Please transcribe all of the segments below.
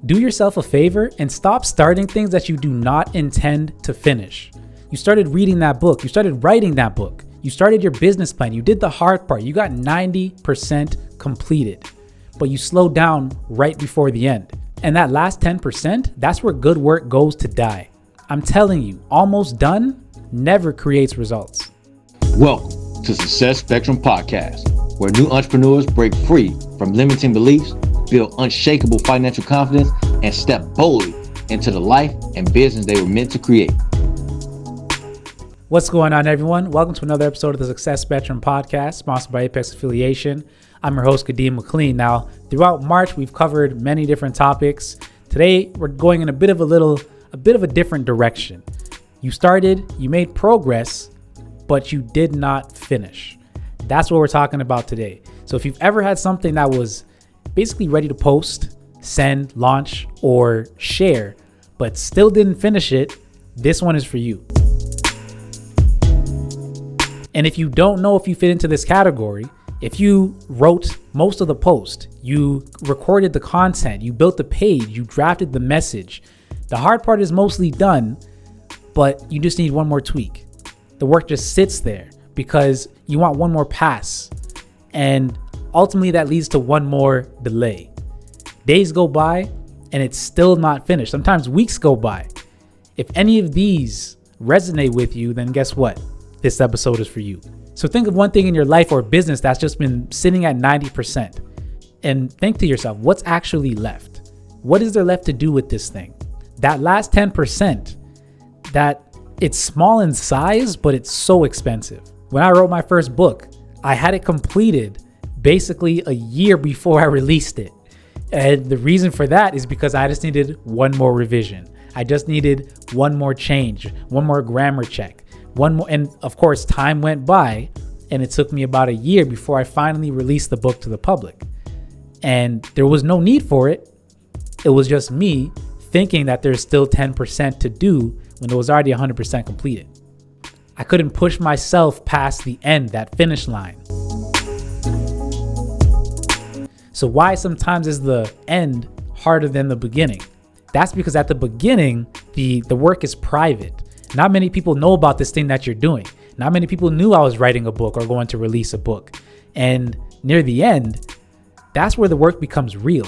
Do yourself a favor and stop starting things that you do not intend to finish. You started reading that book. You started writing that book. You started your business plan. You did the hard part. You got 90% completed, but you slowed down right before the end. And that last 10%, that's where good work goes to die. I'm telling you, almost done never creates results. Welcome to Success Spectrum Podcast, where new entrepreneurs break free from limiting beliefs, build unshakable financial confidence, and step boldly into the life and business they were meant to create. What's going on, everyone? Welcome to another episode of the Success Spectrum Podcast, sponsored by Apex Affiliation. I'm your host, Kadeem McLean. Now, throughout March, we've covered many different topics. Today, we're going in a bit of a different direction. You started, you made progress, but you did not finish. That's what we're talking about today. So if you've ever had something that was basically ready to post, send, launch, or share, but still didn't finish it, this one is for you. And if you don't know if you fit into this category, if you wrote most of the post, you recorded the content, you built the page, you drafted the message, the hard part is mostly done, but you just need one more tweak. The work just sits there because you want one more pass. And ultimately that leads to one more delay. Days go by and it's still not finished. Sometimes weeks go by. If any of these resonate with you, then guess what? This episode is for you. So think of one thing in your life or business that's just been sitting at 90% and think to yourself, what's actually left? What is there left to do with this thing? That last 10%, that it's small in size, but it's so expensive. When I wrote my first book, I had it completed basically a year before I released it. And the reason for that is because I just needed one more revision. I just needed one more change, one more grammar check, one more. And of course, time went by and it took me about a year before I finally released the book to the public. And there was no need for it. It was just me thinking that there's still 10% to do when it was already 100% completed. I couldn't push myself past the end, that finish line. So why sometimes is the end harder than the beginning? That's because at the beginning, the work is private. Not many people know about this thing that you're doing. Not many people knew I was writing a book or going to release a book. And near the end, that's where the work becomes real.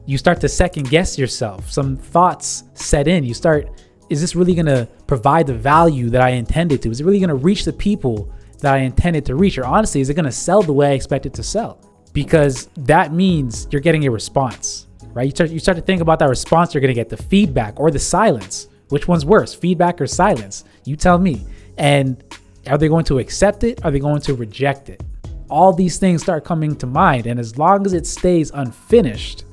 You start to second guess yourself. Some thoughts set in. You start, is this really going to provide the value that I intended to? Is it really going to reach the people that I intended to reach? Or honestly, is it going to sell the way I expect it to sell? Because that means you're getting a response, right? You start to think about that response you're going to get, the feedback or the silence. Which one's worse, feedback or silence? You tell me. And are they going to accept it? Are they going to reject it? All these things start coming to mind. And as long as it stays unfinished,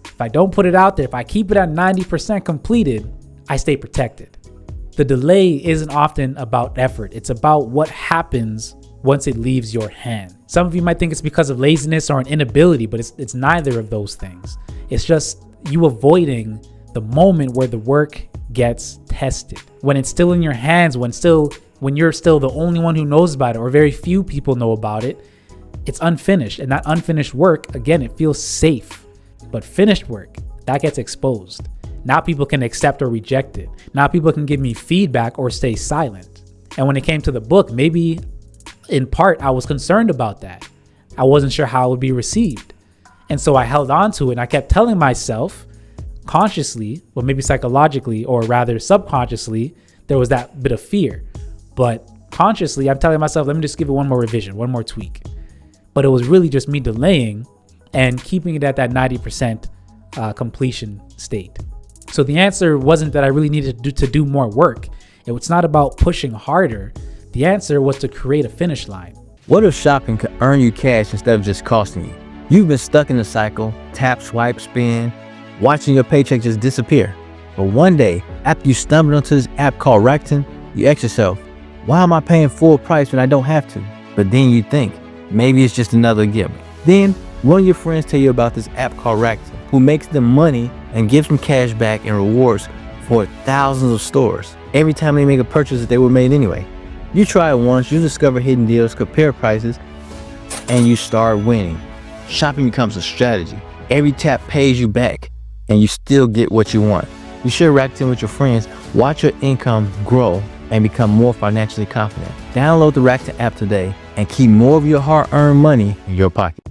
if I don't put it out there, if I keep it at 90% completed, I stay protected. The delay isn't often about effort. It's about what happens once it leaves your hand. Some of you might think it's because of laziness or an inability, but it's neither of those things. It's just you avoiding the moment where the work gets tested. When it's still in your hands, when you're still the only one who knows about it, or very few people know about it, it's unfinished. And that unfinished work, again, it feels safe. But finished work, that gets exposed. Now people can accept or reject it. Now people can give me feedback or stay silent. And when it came to the book, maybe in part, I was concerned about that. I wasn't sure how it would be received. And so I held on to it and I kept telling myself consciously, well, maybe psychologically, or rather subconsciously, there was that bit of fear. But consciously, I'm telling myself, let me just give it one more revision, one more tweak. But it was really just me delaying and keeping it at that 90% completion state. So the answer wasn't that I really needed to do more work. It's not about pushing harder. The answer was to create a finish line. What if shopping could earn you cash instead of just costing you? You've been stuck in the cycle, tap, swipe, spend, watching your paycheck just disappear. But one day, after you stumbled onto this app called Rakuten, you ask yourself, why am I paying full price when I don't have to? But then you think, maybe it's just another gift. Then one of your friends tell you about this app called Rakuten, who makes them money and gives them cash back and rewards for thousands of stores every time they make a purchase that they were made anyway. You try it once, you discover hidden deals, compare prices, and you start winning. Shopping becomes a strategy. Every tap pays you back. and you still get what you want. You share Rakuten with your friends, watch your income grow, and become more financially confident. Download the Rakuten app today and keep more of your hard-earned money in your pocket.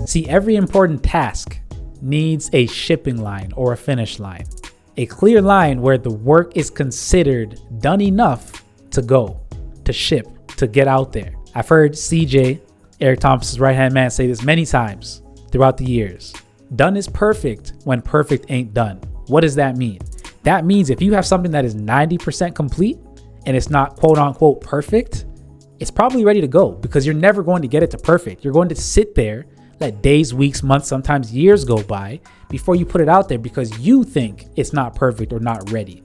See, every important task needs a shipping line or a finish line, a clear line where the work is considered done enough to go, to ship, to get out there. I've heard CJ, Eric Thompson's right-hand man, say this many times throughout the years. Done is perfect when perfect ain't done. What does that mean? That means if you have something that is 90% complete and it's not quote unquote perfect, it's probably ready to go because you're never going to get it to perfect. You're going to sit there, let days, weeks, months, sometimes years go by before you put it out there because you think it's not perfect or not ready.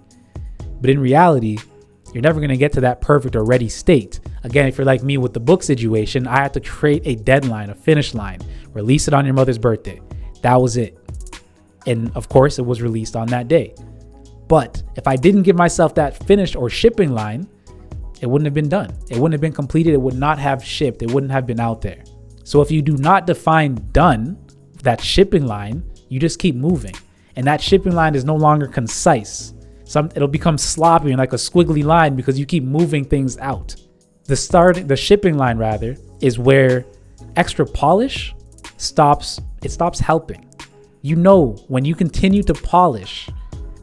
But in reality, you're never going to get to that perfect or ready state. Again, if you're like me with the book situation, I had to create a deadline, a finish line, release it on your mother's birthday. That was it. And of course, it was released on that day. But if I didn't give myself that finish or shipping line, it wouldn't have been done. It wouldn't have been completed. It would not have shipped. It wouldn't have been out there. So if you do not define done, that shipping line, you just keep moving. And that shipping line is no longer concise. It'll become sloppy and like a squiggly line because you keep moving things out. The shipping line rather, is where extra polish stops helping. You know, when you continue to polish,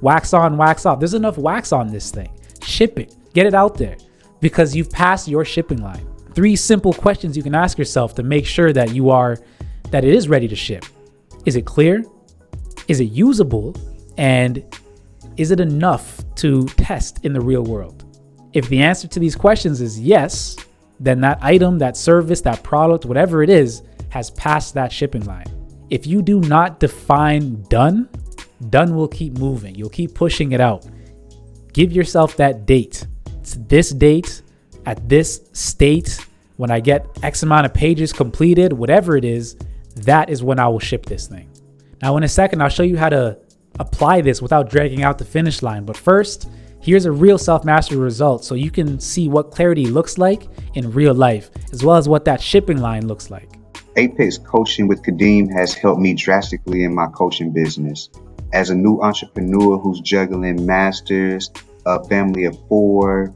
wax on, wax off, there's enough wax on this thing. Ship it, get it out there because you've passed your shipping line. 3 simple questions you can ask yourself to make sure that it is ready to ship. Is it clear? Is it usable? And is it enough to test in the real world? If the answer to these questions is yes, then that item, that service, that product, whatever it is, has passed that shipping line. If you do not define done will keep moving. You'll keep pushing it out. Give yourself that date. It's this date at this state. When I get X amount of pages completed, whatever it is, that is when I will ship this thing. Now, in a second, I'll show you how to apply this without dragging out the finish line. But first, here's a real self-mastery result so you can see what clarity looks like in real life, as well as what that shipping line looks like. Apex Coaching with Kadeem has helped me drastically in my coaching business. As a new entrepreneur who's juggling masters, a family of 4,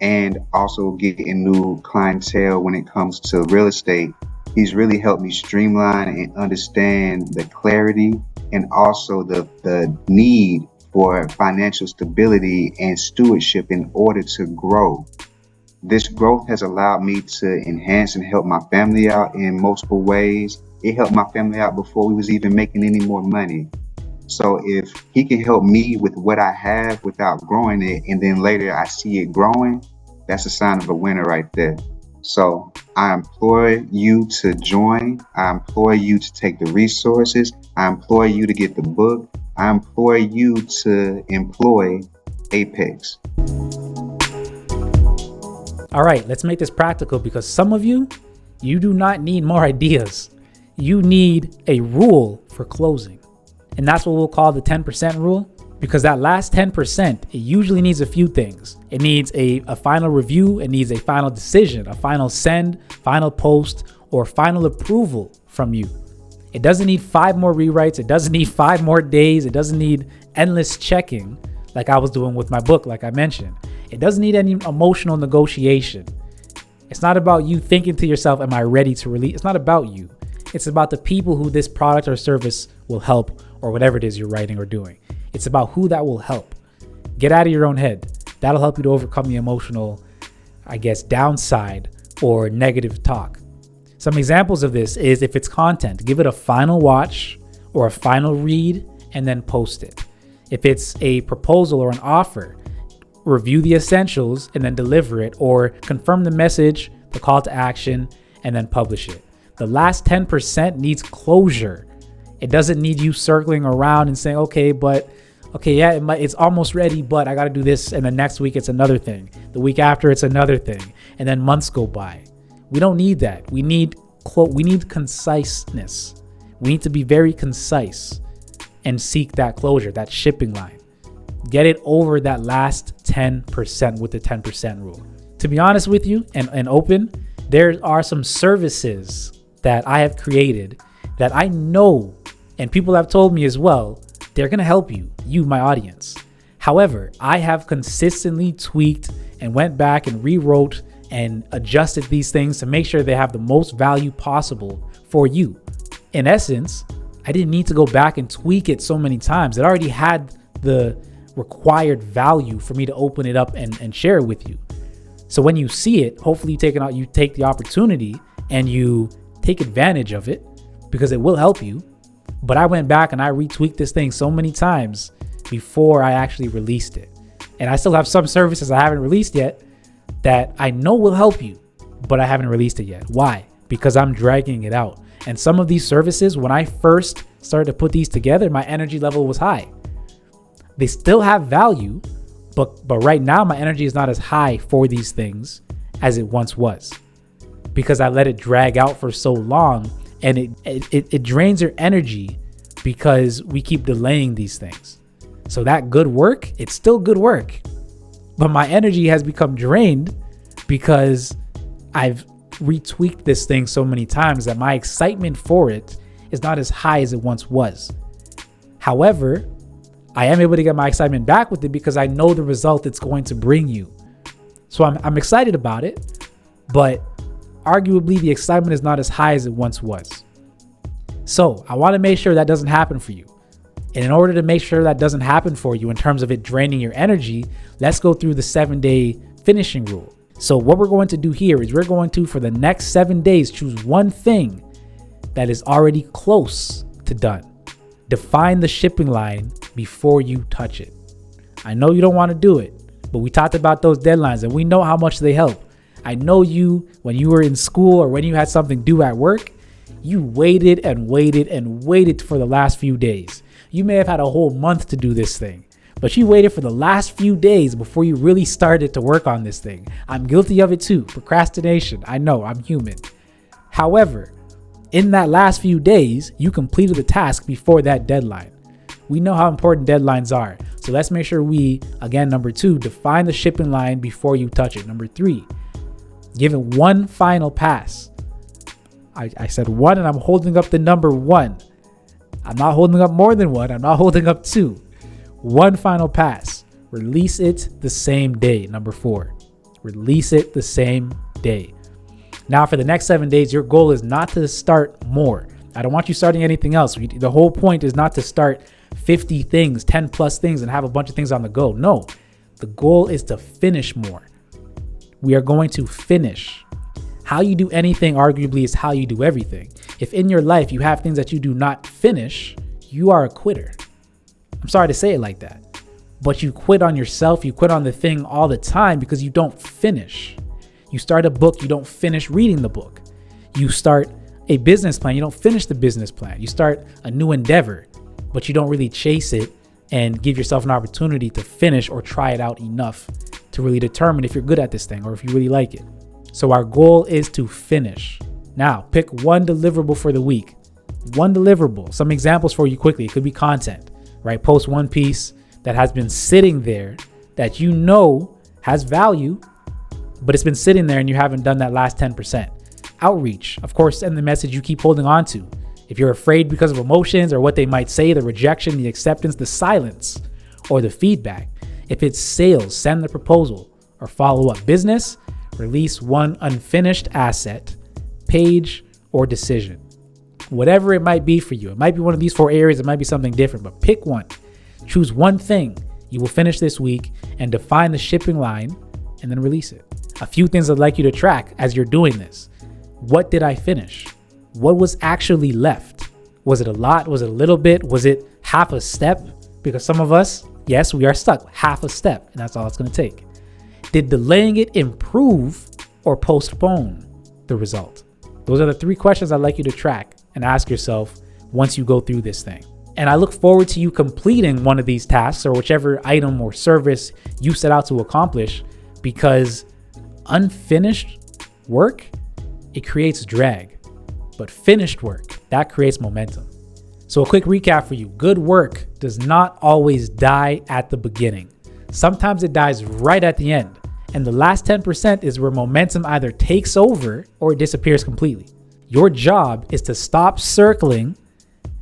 and also getting new clientele when it comes to real estate, he's really helped me streamline and understand the clarity and also the need for financial stability and stewardship in order to grow. This growth has allowed me to enhance and help my family out in multiple ways. It helped my family out before we was even making any more money. So if he can help me with what I have without growing it, and then later I see it growing, that's a sign of a winner right there. So I implore you to join. I implore you to take the resources. I implore you to get the book. I implore you to employ Apex. All right, let's make this practical because some of you do not need more ideas. You need a rule for closing. And that's what we'll call the 10% rule, because that last 10%, it usually needs a few things. It needs a final review. It needs a final decision, a final send, final post, or final approval from you. It doesn't need 5 more rewrites. It doesn't need 5 more days. It doesn't need endless checking like I was doing with my book, like I mentioned. It doesn't need any emotional negotiation. It's not about you thinking to yourself, am I ready to release? It's not about you. It's about the people who this product or service will help, or whatever it is you're writing or doing. It's about who that will help. Get out of your own head. That'll help you to overcome the emotional, downside or negative talk. Some examples of this is if it's content, give it a final watch or a final read and then post it. If it's a proposal or an offer, review the essentials and then deliver it, or confirm the message, the call to action, and then publish it. The last 10% needs closure. It doesn't need you circling around and saying, it's almost ready, but I got to do this. And then next week, it's another thing. The week after, it's another thing. And then months go by. We don't need that. We need conciseness. We need to be very concise and seek that closure, that shipping line. Get it over that last 10% with the 10% rule. To be honest with you and open, there are some services that I have created that I know, and people have told me as well, they're going to help you, my audience. However, I have consistently tweaked and went back and rewrote and adjusted these things to make sure they have the most value possible for you. In essence, I didn't need to go back and tweak it so many times. It already had the required value for me to open it up and share it with you. So when you see it, hopefully you take the opportunity and you take advantage of it, because it will help you. But I went back and I retweaked this thing so many times before I actually released it. And I still have some services I haven't released yet that I know will help you, but I haven't released it yet. Why? Because I'm dragging it out. And some of these services, when I first started to put these together, my energy level was high. They still have value, but right now my energy is not as high for these things as it once was, because I let it drag out for so long, and it drains your energy because we keep delaying these things. So that good work, it's still good work, but my energy has become drained because I've retweaked this thing so many times that my excitement for it is not as high as it once was. However, I am able to get my excitement back with it because I know the result it's going to bring you. So I'm excited about it, but arguably the excitement is not as high as it once was. So I want to make sure that doesn't happen for you. And in order to make sure that doesn't happen for you in terms of it draining your energy, let's go through the 7-day finishing rule. So what we're going to do here is we're going to, for the next 7 days, choose one thing that is already close to done. Define the shipping line before you touch it. I know you don't want to do it, but we talked about those deadlines and we know how much they help. I know you, when you were in school or when you had something due at work, you waited and waited and waited for the last few days. You may have had a whole month to do this thing, but you waited for the last few days before you really started to work on this thing. I'm guilty of it too. Procrastination. I know, I'm human. However, in that last few days, you completed the task before that deadline. We know how important deadlines are. So let's make sure we, again, number 2, define the shipping line before you touch it. Number 3, give it one final pass. I said 1 and I'm holding up the number 1. I'm not holding up more than 1. I'm not holding up 2. One final pass. Release it the same day. Number 4, release it the same day. Now for the next 7 days, your goal is not to start more. I don't want you starting anything else. The whole point is not to start 50 things, 10 plus things and have a bunch of things on the go. No, the goal is to finish more. We are going to finish. How you do anything arguably is how you do everything. If in your life you have things that you do not finish, you are a quitter. I'm sorry to say it like that, but you quit on yourself. You quit on the thing all the time because you don't finish. You start a book, you don't finish reading the book. You start a business plan, you don't finish the business plan. You start a new endeavor, but you don't really chase it and give yourself an opportunity to finish or try it out enough to really determine if you're good at this thing or if you really like it. So our goal is to finish. Now, pick one deliverable for the week. One deliverable. Some examples for you quickly. It could be content, right? Post one piece that has been sitting there that you know has value, but it's been sitting there and you haven't done that last 10%. Outreach, of course, send the message you keep holding on to. If you're afraid because of emotions or what they might say, the rejection, the acceptance, the silence, or the feedback. If it's sales, send the proposal or follow up. Business, release one unfinished asset, page, or decision. Whatever it might be for you. It might be one of these 4 areas. It might be something different, but pick one. Choose one thing you will finish this week and define the shipping line and then release it. A few things I'd like you to track as you're doing this. What did I finish? What was actually left? Was it a lot? Was it a little bit? Was it half a step? Because some of us, yes, we are stuck half a step, and that's all it's going to take. Did delaying it improve or postpone the result? Those are the 3 questions I'd like you to track and ask yourself once you go through this thing. And I look forward to you completing one of these tasks or whichever item or service you set out to accomplish, because unfinished work, it creates drag, but finished work, that creates momentum. So a quick recap for you. Good work does not always die at the beginning. Sometimes it dies right at the end. And the last 10% is where momentum either takes over or it disappears completely. Your job is to stop circling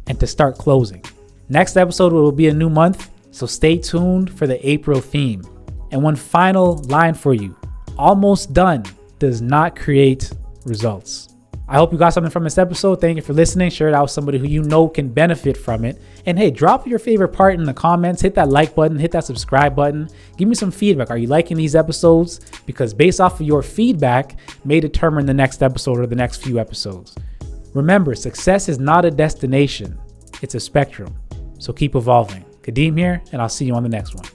and to start closing. Next episode will be a new month, so stay tuned for the April theme. And one final line for you. Almost done does not create results. I hope you got something from this episode. Thank you for listening. Share it out with somebody who you know can benefit from it. And hey, drop your favorite part in the comments. Hit that like button, hit that subscribe button. Give me some feedback. Are you liking these episodes? Because based off of your feedback may determine the next episode or the next few episodes. Remember, success is not a destination. It's a spectrum. So keep evolving. Kadeem here, and I'll see you on the next one.